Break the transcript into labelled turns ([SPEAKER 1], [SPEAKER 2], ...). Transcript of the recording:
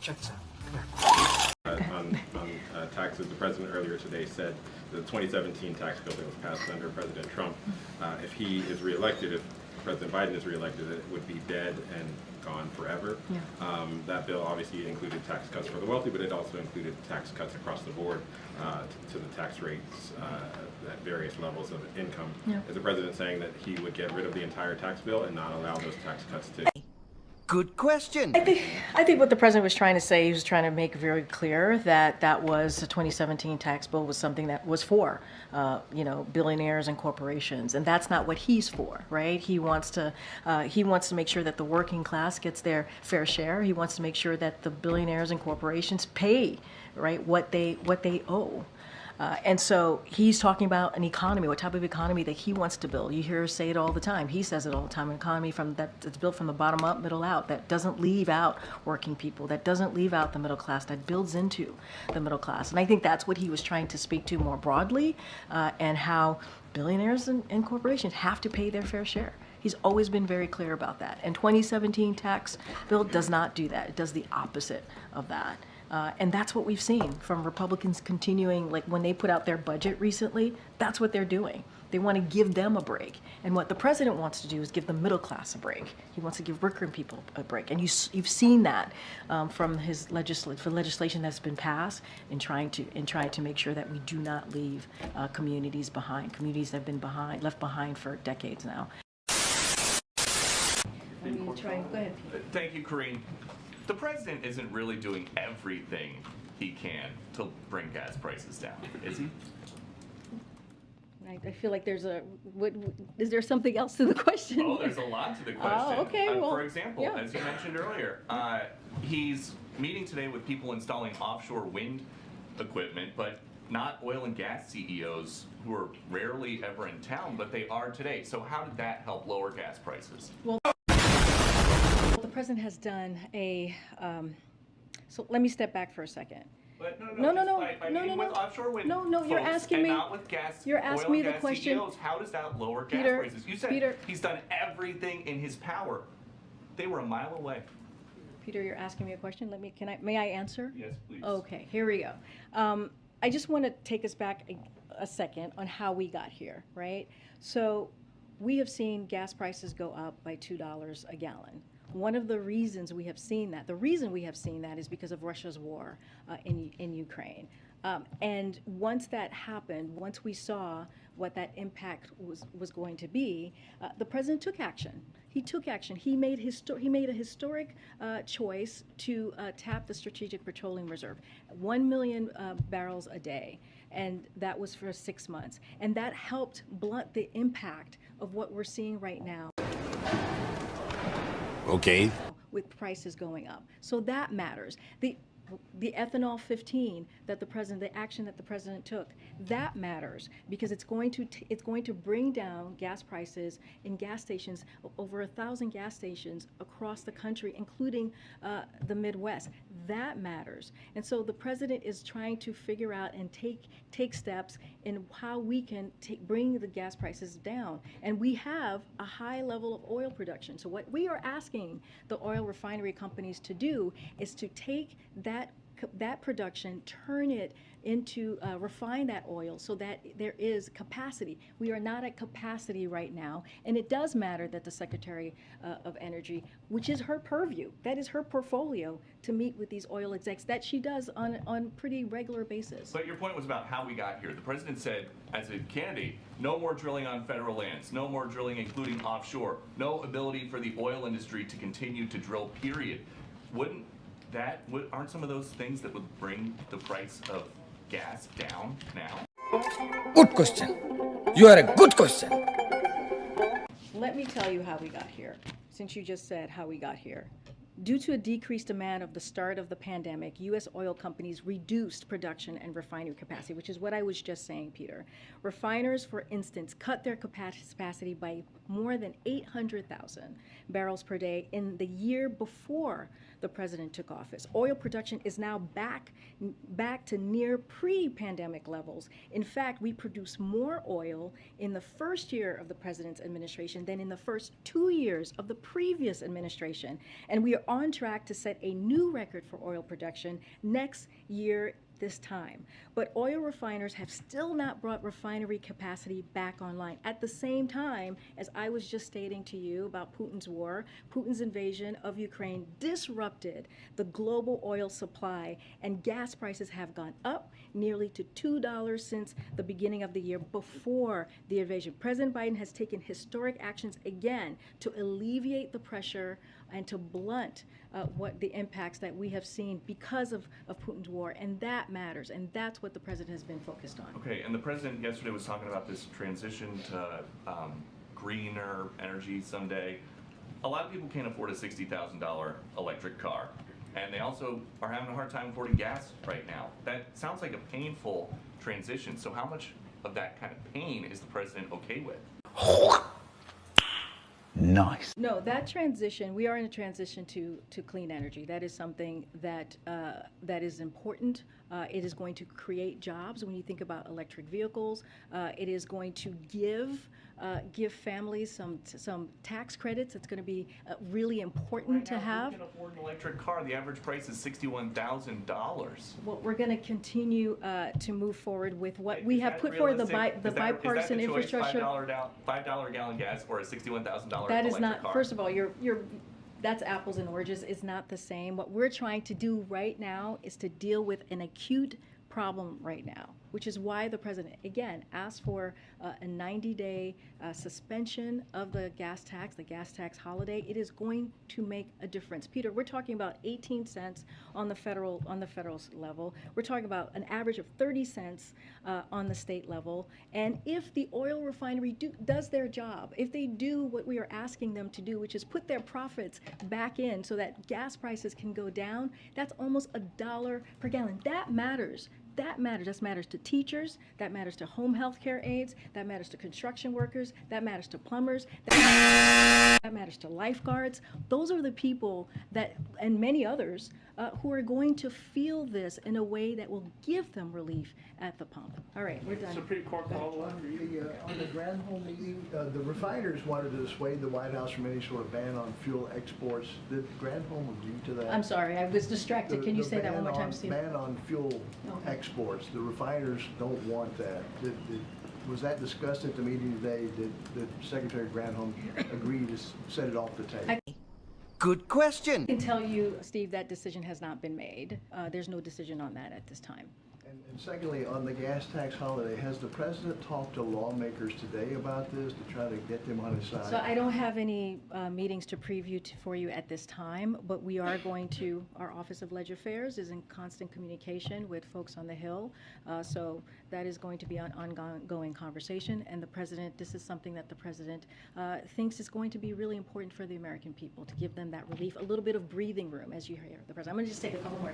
[SPEAKER 1] check this out.
[SPEAKER 2] On taxes, the president earlier today said the 2017 tax bill that was passed under President Trump, if he is reelected, if President Biden is reelected, it would be dead and gone forever. Yeah. That bill obviously included tax cuts for the wealthy, but it also included tax cuts across the board to the tax rates at various levels of income. Yeah. Is the president saying that he would get rid of the entire tax bill and not allow those tax cuts to?
[SPEAKER 3] Good question.
[SPEAKER 4] I think what the president was trying to say, he was trying to make very clear that that was the 2017 tax bill was something that was for, billionaires and corporations, and that's not what he's for, right? He wants to make sure that the working class gets their fair share. He wants to make sure that the billionaires and corporations pay, right, what they owe. And so he's talking about an economy, what type of economy that he wants to build. You hear us say it all the time. He says it all the time, an economy that's built from the bottom up, middle out, that doesn't leave out working people, that doesn't leave out the middle class, that builds into the middle class. And I think that's what he was trying to speak to more broadly, and how billionaires and corporations have to pay their fair share. He's always been very clear about that. And 2017 tax bill does not do that. It does the opposite of that. And that's what we've seen from Republicans continuing, like when they put out their budget recently, that's what they're doing. They want to give them a break. And what the president wants to do is give the middle class a break. He wants to give working people a break. And you've seen that from his legislation that's been passed in trying to make sure that we do not leave communities behind. Communities that have been left behind for decades now.
[SPEAKER 5] Go ahead. Thank you, Karine. The president isn't really doing everything he can to bring gas prices down, is he?
[SPEAKER 6] I feel like is there something else to the question?
[SPEAKER 5] Oh, there's a lot to the question.
[SPEAKER 6] Oh, okay.
[SPEAKER 5] For example, as you mentioned earlier, he's meeting today with people installing offshore wind equipment, but not oil and gas CEOs who are rarely ever in town, but they are today. So how did that help lower gas prices?
[SPEAKER 6] Well, the president has done so let me step back for a second.
[SPEAKER 5] But
[SPEAKER 6] No.
[SPEAKER 5] With offshore wind
[SPEAKER 6] You're asking me.
[SPEAKER 5] Not with gas.
[SPEAKER 6] You're asking me the question.
[SPEAKER 5] CEOs, how does that lower gas prices? You said he's done everything in his power. They were a mile away.
[SPEAKER 6] Peter, you're asking me a question. May I answer?
[SPEAKER 5] Yes, please.
[SPEAKER 6] Okay, here we go. I just want to take us back a second on how we got here, right? So we have seen gas prices go up by $2 a gallon. One of the reasons we have seen that, is because of Russia's war in Ukraine. And once that happened, once we saw what that impact was going to be, the president took action. He took action. He made a historic choice to tap the Strategic Petroleum Reserve, 1 million barrels a day, and that was for 6 months. And that helped blunt the impact of what we're seeing right now.
[SPEAKER 3] Okay.
[SPEAKER 6] With prices going up. So that matters. The ethanol 15 the action that the president took, that matters because it's going to bring down gas prices in gas stations, over 1,000 gas stations across the country, including the Midwest. That matters. And so the president is trying to figure out and take steps in how we can bring the gas prices down. And we have a high level of oil production. So what we are asking the oil refinery companies to do is to take that production, turn it into refine that oil so that there is capacity. We are not at capacity right now, and it does matter that the Secretary of Energy, which is her purview, that is her portfolio, to meet with these oil execs, that she does on pretty regular basis.
[SPEAKER 5] But your point was about how we got here. The president said, as a candidate, no more drilling on federal lands, no more drilling including offshore, no ability for the oil industry to continue to drill, period. Aren't some of those things that would bring the price of gas down now?
[SPEAKER 3] Good question. You are a good question.
[SPEAKER 6] Let me tell you how we got here, since you just said how we got here. Due to a decreased demand of the start of the pandemic, U.S. oil companies reduced production and refinery capacity, which is what I was just saying, Peter. Refiners, for instance, cut their capacity by more than 800,000 barrels per day in the year before the president took office. Oil production is now back to near pre-pandemic levels. In fact, we produce more oil in the first year of the president's administration than in the first 2 years of the previous administration. And we are on track to set a new record for oil production next year this time. But oil refiners have still not brought refinery capacity back online. At the same time, as I was just stating to you about Putin's war, Putin's invasion of Ukraine disrupted the global oil supply, and gas prices have gone up nearly to $2 since the beginning of the year before the invasion. President Biden has taken historic actions again to alleviate the pressure and to blunt what the impacts that we have seen because of Putin's war, and that matters, and that's what the president has been focused on.
[SPEAKER 5] Okay, and the president yesterday was talking about this transition to greener energy someday. A lot of people can't afford a $60,000 electric car, and they also are having a hard time affording gas right now. That sounds like a painful transition. So how much of that kind of pain is the president okay with?
[SPEAKER 3] Nice.
[SPEAKER 6] No, that transition, we are in a transition to clean energy. That is something that that is important. It is going to create jobs when you think about electric vehicles. It is going to give families some tax credits. It's going to be really important to have.
[SPEAKER 5] Who can afford an electric car? The average price is $61,000.
[SPEAKER 6] Well, we're going to continue to move forward with what we have put forward, the bipartisan infrastructure.
[SPEAKER 5] $5 gallon gas or a $61,000
[SPEAKER 6] That is
[SPEAKER 5] electric
[SPEAKER 6] not,
[SPEAKER 5] car?
[SPEAKER 6] first of all, that's apples and oranges. It's not the same. What we're trying to do right now is to deal with an acute problem right now, which is why the president, again, asked for a 90-day suspension of the gas tax holiday. It is going to make a difference. Peter, we're talking about 18 cents on the federal level. We're talking about an average of 30 cents on the state level. And if the oil refinery does their job, if they do what we are asking them to do, which is put their profits back in so that gas prices can go down, that's almost $1 per gallon. That matters. That matters. That matters to teachers. That matters to home health care aides. That matters to construction workers. That matters to plumbers. That matters to lifeguards. Those are the people that, and many others, who are going to feel this in a way that will give them relief at the pump. All right, we're done.
[SPEAKER 1] Supreme Court call
[SPEAKER 7] On the Granholm meeting, the refiners wanted to dissuade the White House from any sort of ban on fuel exports. Did Granholm agree to that?
[SPEAKER 6] I'm sorry, I was distracted. Can you say that one more time, Steve?
[SPEAKER 7] Ban on fuel exports. The refiners don't want that. Was that discussed at the meeting today? Did Secretary Granholm agree to set it off the table?
[SPEAKER 3] Good question.
[SPEAKER 6] I can tell you, Steve, that decision has not been made. There's no decision on that at this time.
[SPEAKER 7] And secondly, on the gas tax holiday, has the president talked to lawmakers today about this to try to get them on his side?
[SPEAKER 6] So I don't have any meetings to preview for you at this time, but we are going to, our Office of Ledger Affairs is in constant communication with folks on the Hill. So that is going to be an ongoing conversation. And the president, this is something that the president thinks is going to be really important for the American people, to give them that relief, a little bit of breathing room, as you hear the president. I'm going to just take a couple more.